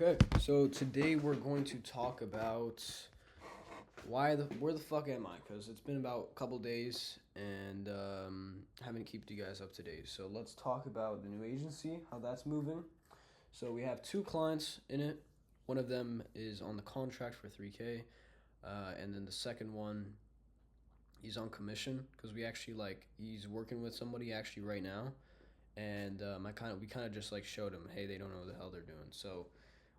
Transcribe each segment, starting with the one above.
Okay, so today we're going to talk about where the fuck am I? Because it's been about a couple days and haven't kept you guys up to date. So let's talk about the new agency, how that's moving. So we have two clients in it. One of them is on the contract for 3K, and then the second one, he's on commission because he's working with somebody actually right now, and we kind of just like showed him, hey, they don't know what the hell they're doing. So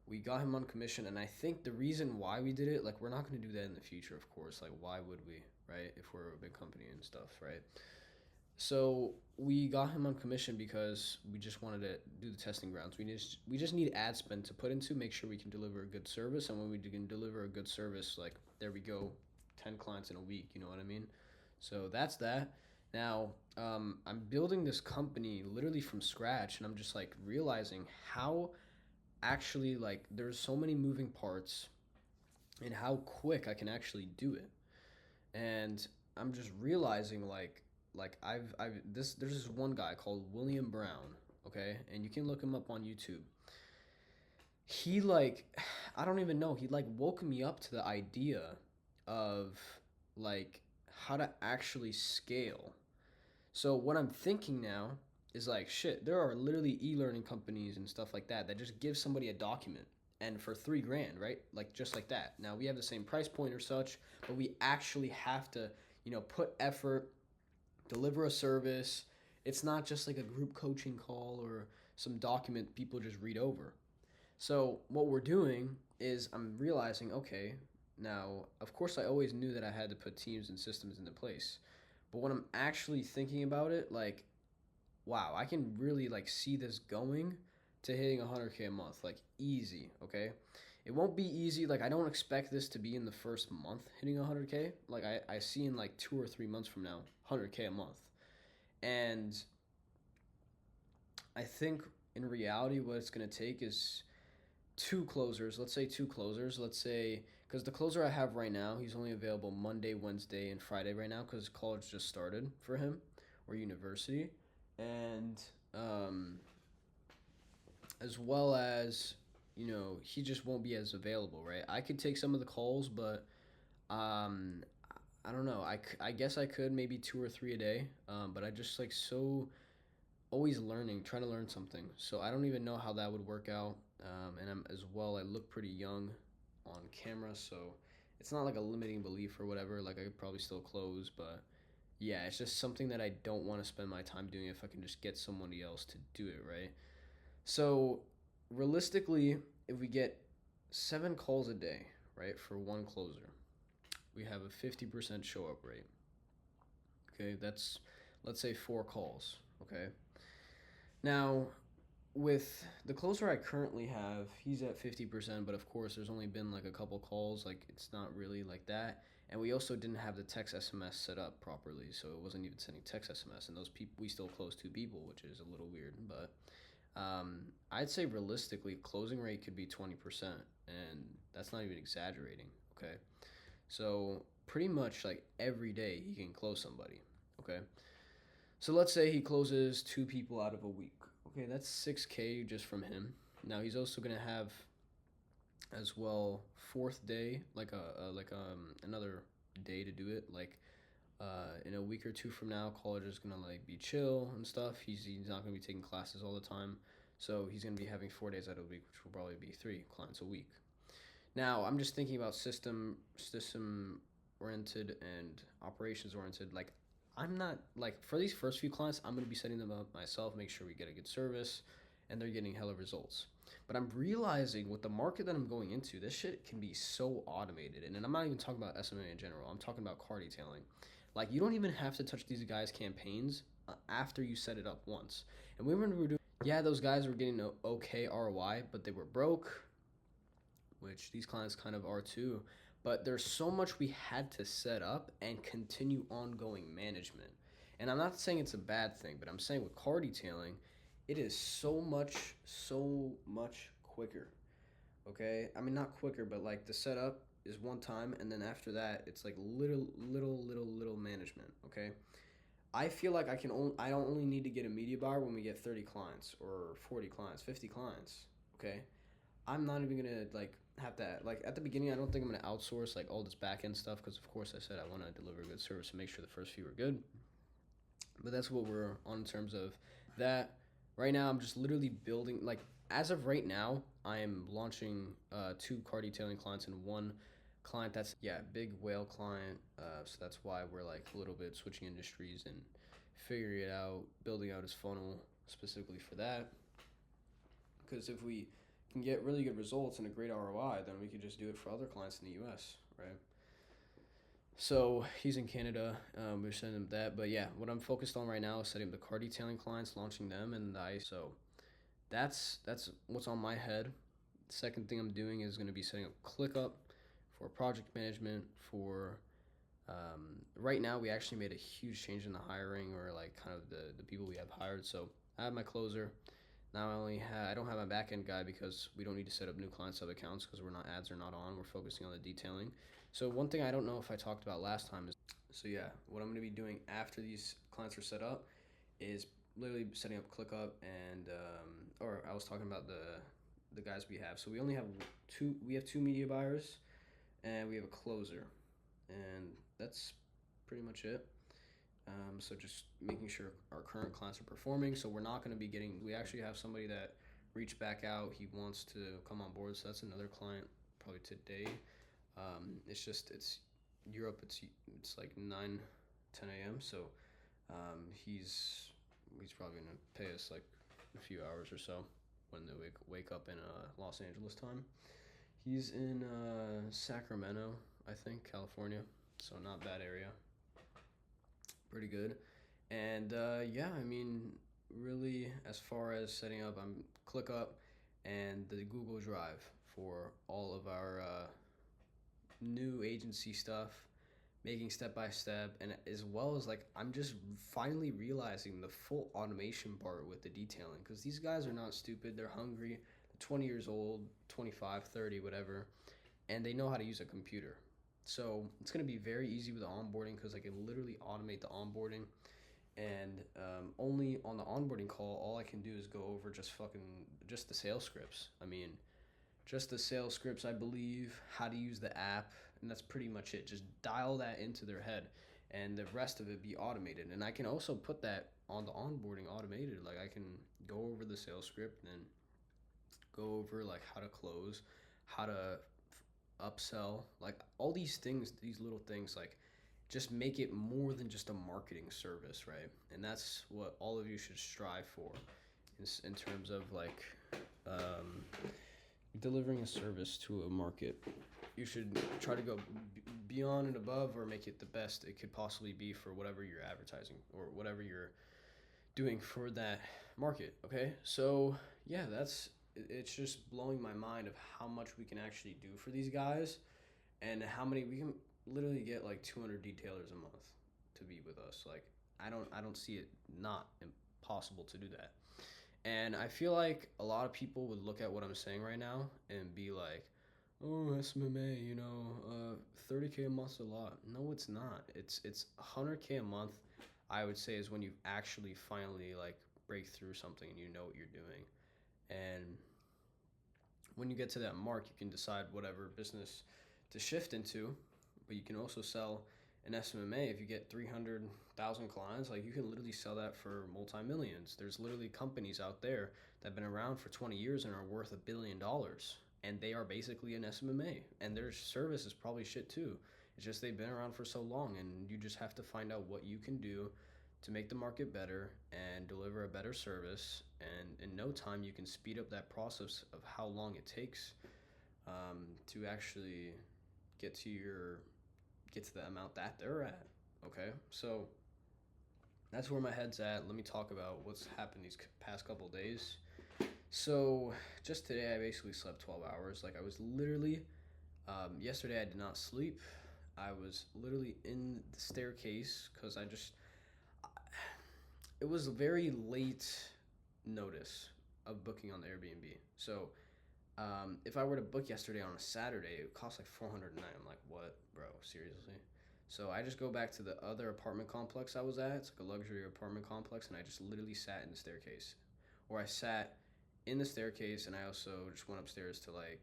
we got him on commission, and I think the reason why we did it, like, we're not going to do that in the future, of course. Like, why would we, right? If we're a big company and stuff, right? So we got him on commission because we just wanted to do the testing grounds. We just need ad spend to put into, make sure we can deliver a good service, and when we can deliver a good service, like, there we go, 10 clients in a week. You know what I mean? So that's that. Now, I'm building this company literally from scratch, and I'm just like realizing how actually, like, there's so many moving parts and how quick I can actually do it. And I'm just realizing, like I've this there's this one guy called William Brown, okay? And you can look him up on YouTube. He, like, I don't even know, he like woke me up to the idea of, like, how to actually scale. So what I'm thinking now is, like, shit, there are literally e-learning companies and stuff like that that just give somebody a document and for 3 grand, right? Like, just like that. Now we have the same price point or such, but we actually have to, put effort, deliver a service. It's not just like a group coaching call or some document people just read over. So what we're doing is I'm realizing, okay, now of course I always knew that I had to put teams and systems into place. But when I'm actually thinking about it, like, wow, I can really, like, see this going to hitting 100K a month, like, easy, okay? It won't be easy. Like, I don't expect this to be in the first month hitting 100K. Like, I see in like 2 or 3 months from now, 100K a month. And I think in reality, what it's going to take is two closers. Let's say two closers. Let's say, because the closer I have right now, he's only available Monday, Wednesday, and Friday right now because college just started for him, or university. And as well as, he just won't be as available, right? I could take some of the calls, but um, I don't know. I guess I could maybe two or three a day, but I just, like, so always learning, trying to learn something. So I don't even know how that would work out. And I look pretty young on camera, so it's not like a limiting belief or whatever. Like, I could probably still close, but yeah, it's just something that I don't want to spend my time doing if I can just get somebody else to do it, right? So realistically, if we get 7 calls a day, right, for one closer, we have a 50% show up rate. Okay, that's, let's say, 4 calls. Okay. Now, with the closer I currently have, he's at 50%, but of course, there's only been like a couple calls. Like, it's not really like that. And we also didn't have the text SMS set up properly, so it wasn't even sending text SMS. And those people, we still closed 2 people, which is a little weird. But I'd say realistically, closing rate could be 20%, and that's not even exaggerating. Okay, so pretty much like every day he can close somebody. Okay, so let's say he closes 2 people out of a week. Okay, that's 6K just from him. Now he's also gonna have as well fourth day, like another day to do it. Like, in a week or two from now, college is gonna, like, be chill and stuff. He's not gonna be taking classes all the time, so he's gonna be having 4 days out of the week, which will probably be 3 clients a week. Now I'm just thinking about system oriented and operations oriented. Like, I'm not, like, for these first few clients, I'm gonna be setting them up myself, make sure we get a good service, and they're getting hella results. But I'm realizing with the market that I'm going into, this shit can be so automated. And I'm not even talking about SMA in general. I'm talking about car detailing. Like, you don't even have to touch these guys' campaigns after you set it up once. And we were doing, yeah, those guys were getting a okay ROI, but they were broke, which these clients kind of are too. But there's so much we had to set up and continue ongoing management. And I'm not saying it's a bad thing, but I'm saying with car detailing, it is so much quicker. Okay? I mean, not quicker, but like the setup is one time, and then after that, it's like little management. Okay? I feel like I don't only need to get a media buyer when we get 30 clients or 40 clients, 50 clients. Okay? I'm not even gonna like have to like at the beginning. I don't think I'm gonna outsource like all this back end stuff because of course I said I want to deliver a good service and make sure the first few are good. But that's what we're on in terms of that. Right now, I'm just literally building like as of right now, I am launching two car detailing clients and one client that's yeah big whale client. So that's why we're like a little bit switching industries and figuring it out, building out his funnel specifically for that. Because if we can get really good results and a great ROI, then we could just do it for other clients in the U.S. Right? So he's in Canada. We're sending him that, but yeah, what I'm focused on right now is setting up the car detailing clients, launching them, and so that's what's on my head. The second thing I'm doing is going to be setting up ClickUp for project management. For right now, we actually made a huge change in the hiring or like kind of the people we have hired. So I have my closer. Now I don't have my back end guy because we don't need to set up new client sub accounts because we're not ads are not on. We're focusing on the detailing. So one thing I don't know if I talked about last time is so yeah, what I'm going to be doing after these clients are set up is literally setting up ClickUp and or I was talking about the guys we have. So we only have two. We have two media buyers and we have a closer, and that's pretty much it. So just making sure our current clients are performing. So we're not going to be getting. We actually have somebody that reached back out. He wants to come on board. So that's another client probably today. It's just it's Europe. It's like 9, 10 a.m. So he's probably gonna pay us like a few hours or so when they wake up in Los Angeles time. He's in Sacramento, I think, California. So not bad area. Pretty good. And yeah, I mean, really, as far as setting up, I'm ClickUp and the Google Drive for all of our new agency stuff, making step by step, and as well as like I'm just finally realizing the full automation part with the detailing because these guys are not stupid. They're hungry. They're 20 years old, 25, 30, whatever, and they know how to use a computer. So it's going to be very easy with the onboarding because I can literally automate the onboarding. And only on the onboarding call, all I can do is go over just the sales scripts. I mean, just the sales scripts, I believe, how to use the app, and that's pretty much it. Just dial that into their head, and the rest of it be automated. And I can also put that on the onboarding automated. Like I can go over the sales script and go over like how to close, how to upsell, like all these things, these little things, like just make it more than just a marketing service, right? And that's what all of you should strive for in terms of like um, delivering a service to a market. You should try to go beyond and above or make it the best it could possibly be for whatever you're advertising or whatever you're doing for that market. Okay, so yeah, it's just blowing my mind of how much we can actually do for these guys and how many we can literally get like 200 detailers a month to be with us. Like I don't see it not impossible to do that. And I feel like a lot of people would look at what I'm saying right now and be like, "Oh, SMMA, 30K a month's a lot." No, it's not. It's 100K a month. I would say is when you actually finally like break through something and you know what you're doing. And when you get to that mark, you can decide whatever business to shift into, but you can also sell an SMMA if you get 300,000 clients. Like you can literally sell that for multi-millions. There's literally companies out there that have been around for 20 years and are worth $1 billion, and they are basically an SMMA, and their service is probably shit too. It's just they've been around for so long, and you just have to find out what you can do to make the market better and deliver a better service. And in no time, you can speed up that process of how long it takes to actually get to the amount that they're at. Okay, so that's where my head's at. Let me talk about what's happened these past couple days. So just today, I basically slept 12 hours. Like I was literally yesterday, I did not sleep. I was literally in the staircase because it was a very late notice of booking on the Airbnb. So if I were to book yesterday on a Saturday, it would cost like 400 a night. I'm like, what, bro? Seriously? So I just go back to the other apartment complex I was at. It's like a luxury apartment complex, and I just literally sat in the staircase, or I sat in the staircase, and I also just went upstairs to like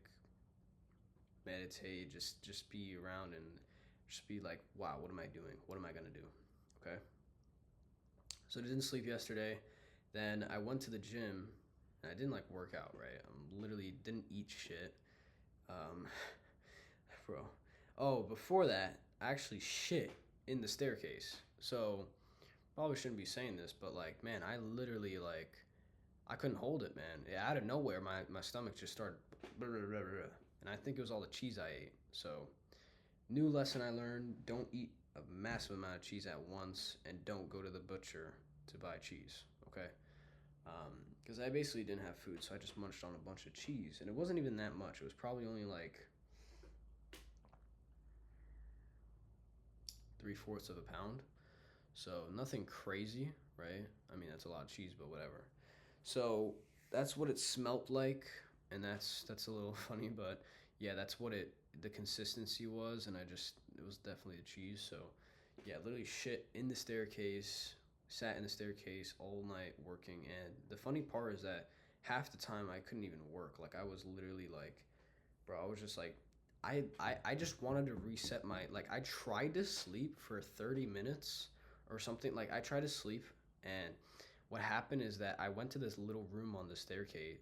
meditate, just be around and just be like, wow, what am I doing? What am I gonna do? Okay. So I didn't sleep yesterday. Then I went to the gym and I didn't like work out, right? I literally didn't eat shit. Um, bro. Oh, before that, I actually shit in the staircase. So probably shouldn't be saying this, but like, man, I literally like I couldn't hold it, man. Yeah, out of nowhere, my stomach just started, blah, blah, blah, blah, and I think it was all the cheese I ate. So, new lesson I learned: don't eat a massive amount of cheese at once, and don't go to the butcher to buy cheese. Okay, because I basically didn't have food, so I just munched on a bunch of cheese, and it wasn't even that much. It was probably only like 3/4 of a pound. So nothing crazy, right? I mean, that's a lot of cheese, but whatever. So that's what it smelt like, and that's a little funny, but yeah, that's what it the consistency was, and it was definitely the cheese. So yeah, literally shit in the staircase, sat in the staircase all night working, and the funny part is that half the time I couldn't even work. Like I was literally like, bro, I was just like. I just wanted to reset my like I tried to sleep for 30 minutes or something. Like I tried to sleep, and what happened is that I went to this little room on the staircase,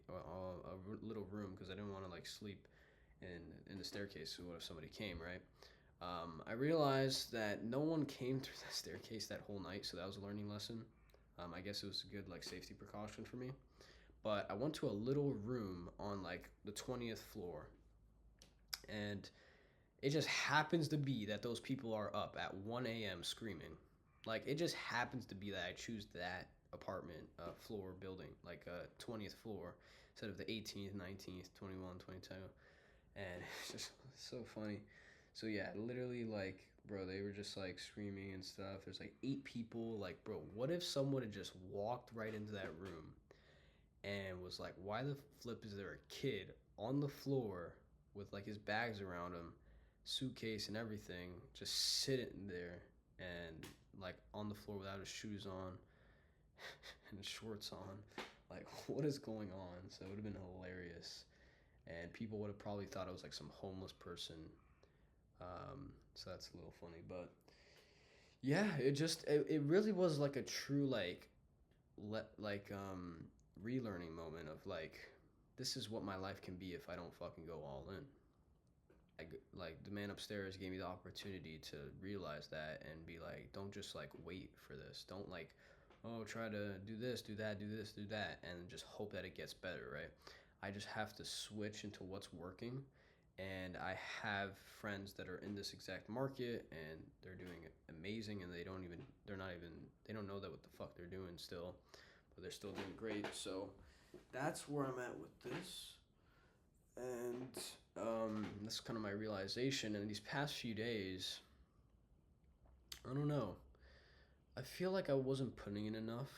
little room, because I didn't want to like sleep in the staircase. So what if somebody came, right? I realized that no one came through the staircase that whole night, so that was a learning lesson. I guess it was a good like safety precaution for me. But I went to a little room on like the 20th floor, and it just happens to be that those people are up at 1 a.m. screaming. Like it just happens to be that I choose that apartment floor building, like 20th floor, instead of the 18th, 19th, 21, 22. And it's just so funny. So yeah, literally like, bro, they were just like screaming and stuff. There's like 8 people. Like, bro, what if someone had just walked right into that room and was like, why the flip is there a kid on the floor with like his bags around him, suitcase and everything, just sitting there and like on the floor without his shoes on and his shorts on? Like, what is going on? So it would have been hilarious. And people would have probably thought I was like some homeless person. So that's a little funny. But yeah, it really was like a true like relearning moment of like this is what my life can be if I don't fucking go all in. Like the man upstairs gave me the opportunity to realize that and be like, don't just like wait for this. Don't like, oh, try to do this, do that, do this, do that, and just hope that it gets better, right? I just have to switch into what's working. And I have friends that are in this exact market and they're doing amazing, and they don't know that what the fuck they're doing still, but they're still doing great. So that's where I'm at with this. And that's kind of my realization. And these past few days, I don't know. I feel like I wasn't putting in enough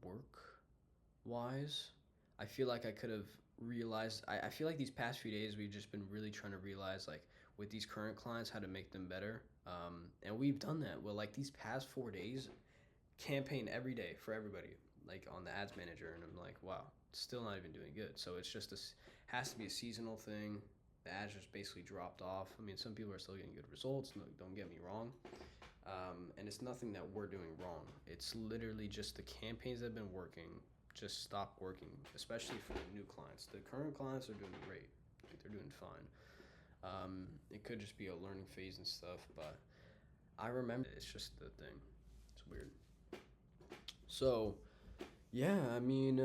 work wise. I feel like I could have realized. I feel like these past few days, we've just been really trying to realize, like, with these current clients, how to make them better. And we've done that. Well, like, these past 4 days, campaign every day for everybody, like on the ads manager, and I'm like, wow, still not even doing good. So it's just this has to be a seasonal thing. The ads just basically dropped off. I mean, some people are still getting good results. No, don't get me wrong. And it's nothing that we're doing wrong. It's literally just the campaigns that have been working just stop working, especially for the new clients. The current clients are doing great. Like, they're doing fine. It could just be a learning phase and stuff, but I remember it's just the thing. It's weird. So, yeah, I mean,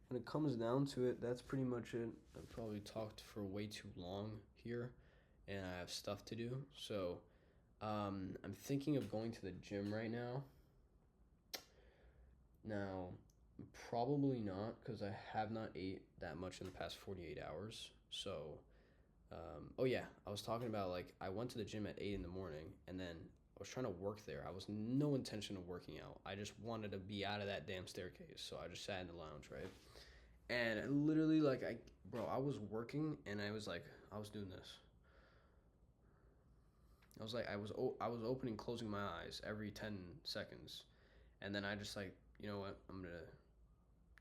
when it comes down to it, that's pretty much it. I've probably talked for way too long here, and I have stuff to do. So, I'm thinking of going to the gym right now. Now, probably not because I have not ate that much in the past 48 hours. So, oh yeah, I was talking about like I went to the gym at 8 in the morning, and then I was trying to work there. I was no intention of working out. I just wanted to be out of that damn staircase. So I just sat in the lounge, right? And literally, like, I was working and I was doing this. I was opening, closing my eyes every 10 seconds. And then I just like, you know what?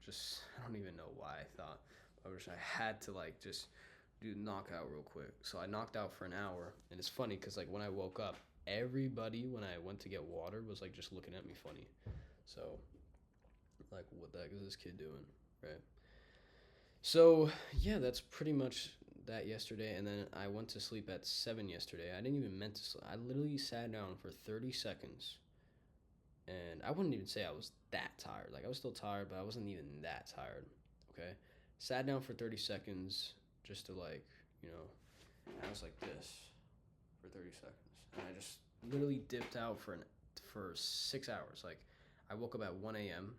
Just I don't even know why I thought. I wish I had to like just do knockout real quick. So I knocked out for an hour, and it's funny because like when I woke up, everybody when I went to get water was like just looking at me funny. So like, what the heck is this kid doing, right? So yeah, that's pretty much that yesterday, and then I went to sleep at 7 yesterday. I didn't even meant to sleep. I literally sat down for 30 seconds, and I wouldn't even say I was that tired. Like I was still tired, but I wasn't even that tired. Okay, sat down for 30 seconds just to like you know, I was like this for 30 seconds, and I just literally dipped out for 6 hours. Like I woke up at 1 a.m.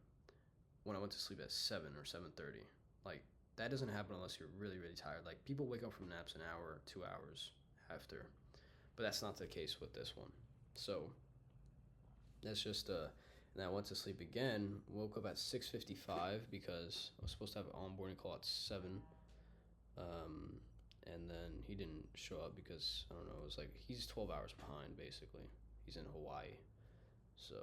when I went to sleep at 7 or 7:30. Like that doesn't happen unless you're really really tired. Like people wake up from naps an hour, 2 hours after, but that's not the case with this one. So that's just and I went to sleep again. Woke up at 6:55 because I was supposed to have an onboarding call at 7. Um, and then he didn't show up because I don't know. It was like he's 12 hours behind basically. He's in Hawaii, so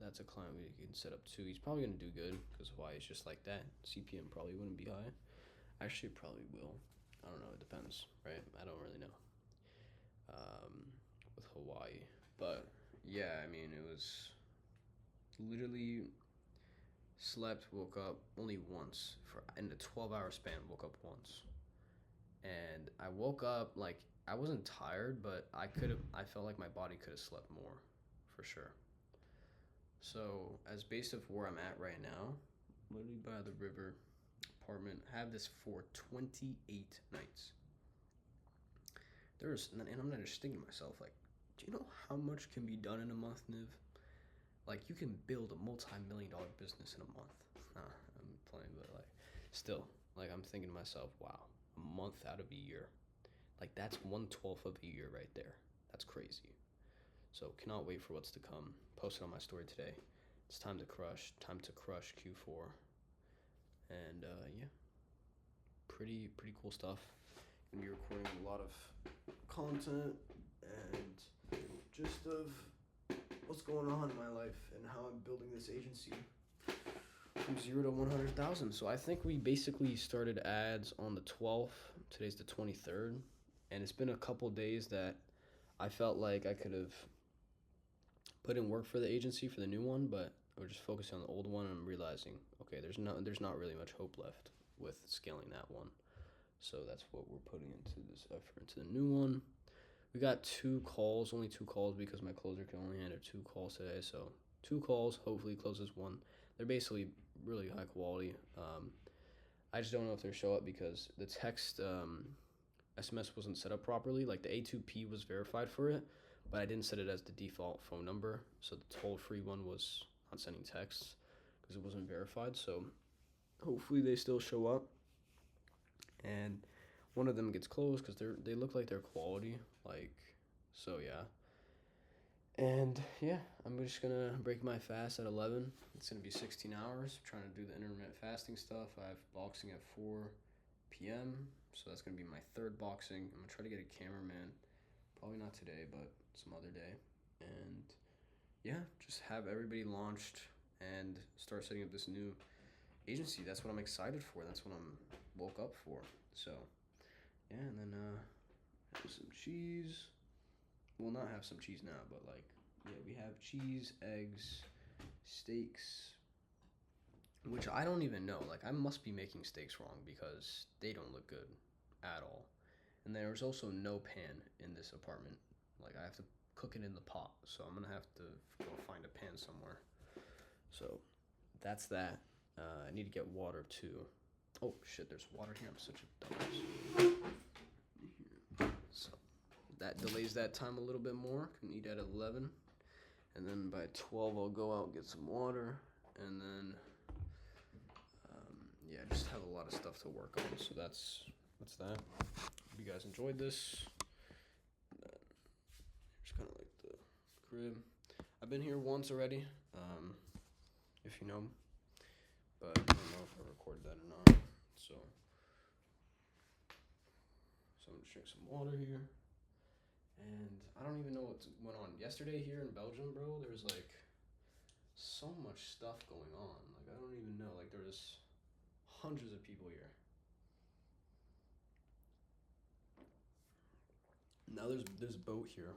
that's a client we can set up too. He's probably gonna do good because Hawaii is just like that. CPM probably wouldn't be high. Actually, it probably will. I don't know. It depends, right? I don't really know. With Hawaii, but yeah, I mean, it was literally slept, woke up only once for in the 12-hour span. Woke up once, and I woke up like I wasn't tired, but I felt like my body could have slept more, for sure. So as based of where I'm at right now, literally by the river, apartment, have this for 28 nights. And I'm not just thinking to myself like, do you know how much can be done in a month, Niv? Like you can build a multi-million-dollar business in a month. Nah, I'm playing, but like, still, like I'm thinking to myself, wow, a month out of a year, like that's 1/12 of a year right there. That's crazy. So cannot wait for what's to come. Posted on my story today. It's time to crush. Time to crush Q4. And yeah, pretty cool stuff. Gonna be recording a lot of content and just of what's going on in my life and how I'm building this agency from 0 to 100,000. So I think we basically started ads on the 12th. Today's the 23rd, and it's been a couple days that I felt like I could have put in work for the agency for the new one, but I was just focusing on the old one, and I'm realizing, okay, there's not really much hope left with scaling that one. So that's what we're putting into this effort into the new one. We got only two calls because my closer can only handle 2 calls today. So 2 calls, hopefully closes one. They're basically really high quality. I just don't know if they'll show up because the text SMS wasn't set up properly. Like the A2P was verified for it, but I didn't set it as the default phone number. So the toll-free one was not sending texts because it wasn't verified. So hopefully they still show up. And one of them gets closed because they look like they're quality. Like, so yeah. And yeah, I'm just gonna break my fast at 11. It's gonna be 16 hours. I'm trying to do the intermittent fasting stuff. I have boxing at 4 p.m. So that's gonna be my third boxing. I'm gonna try to get a cameraman. Probably not today, but some other day. And yeah, just have everybody launched and start setting up this new agency. That's what I'm excited for. That's what I'm woke up for. So yeah, and then have some cheese. We'll not have some cheese now, but like yeah, we have cheese, eggs, steaks, which I don't even know. Like I must be making steaks wrong because they don't look good at all. And there's also no pan in this apartment. Like I have to cook it in the pot, so I'm gonna have to go find a pan somewhere. So that's that. I need to get water too. Oh shit, there's water here. I'm such a dumbass. So that delays that time a little bit more. Can eat at 11, and then by 12 I'll go out and get some water, and then yeah, just have a lot of stuff to work on. So that's that. Hope you guys enjoyed this. Just kind of like the crib. I've been here once already, if you know, but I don't know if I recorded that or not. So I'm gonna drink some water here. And I don't even know what went on yesterday here in Belgium, bro. There was like so much stuff going on. Like I don't even know. Like there was hundreds of people here. Now there's a boat here.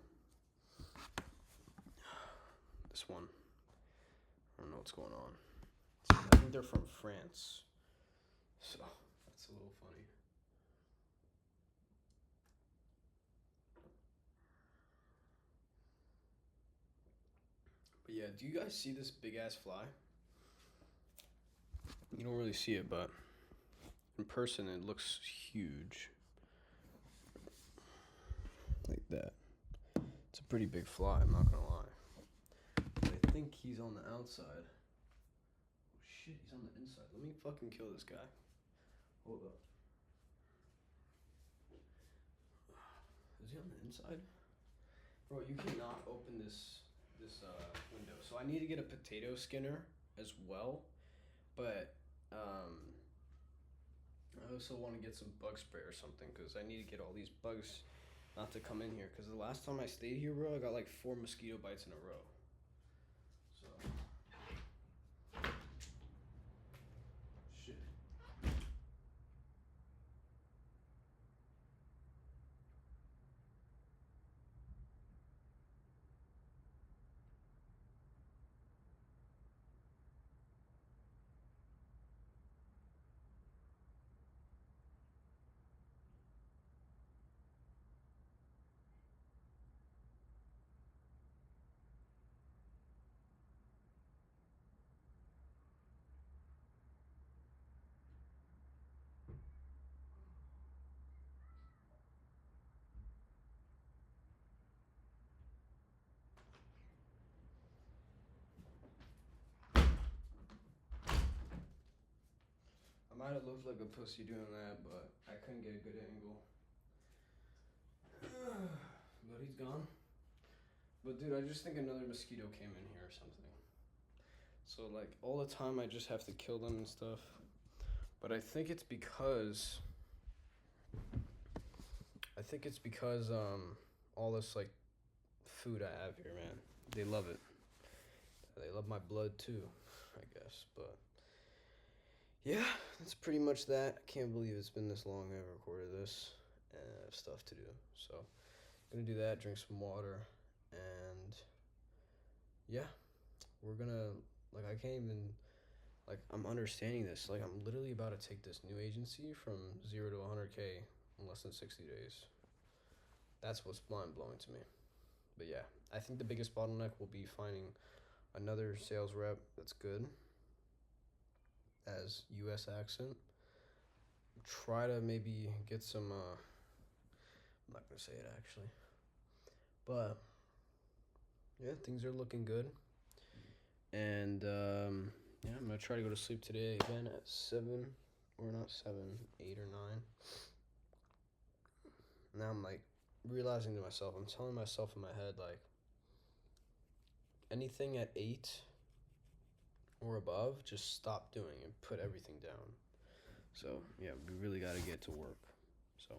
This one. I don't know what's going on. I think they're from France. So that's a little funny. But yeah, do you guys see this big ass fly? You don't really see it, but in person it looks huge. Like that. It's a pretty big fly, I'm not gonna lie. But I think he's on the outside. Oh shit, he's on the inside. Let me fucking kill this guy. Hold up. Is he on the inside? Bro, you cannot open this window. So I need to get a potato skinner as well. But I also want to get some bug spray or something because I need to get all these bugs not to come in here. Because the last time I stayed here, bro, I got like 4 mosquito bites in a row. So shit. I might have looked like a pussy doing that, but I couldn't get a good angle. But he's gone. But dude, I just think another mosquito came in here or something. So like all the time I just have to kill them and stuff. But I think it's because all this like food I have here, man. They love it. They love my blood too, I guess. But yeah, that's pretty much that. I can't believe it's been this long I recorded this. And I have stuff to do. So I'm gonna do that, drink some water, and yeah, we're gonna like I can't even like I'm understanding this. Like I'm literally about to take this new agency from 0 to 100K in less than 60 days. That's what's mind blowing to me. But yeah, I think the biggest bottleneck will be finding another sales rep that's good as US accent. Try to maybe get some I'm not gonna say it actually. But yeah, things are looking good. And yeah, I'm gonna try to go to sleep today again at 7, or not 7, 8 or 9. Now I'm like realizing to myself, I'm telling myself in my head like anything at 8 or above, just stop doing and put everything down. So yeah, we really gotta get to work. So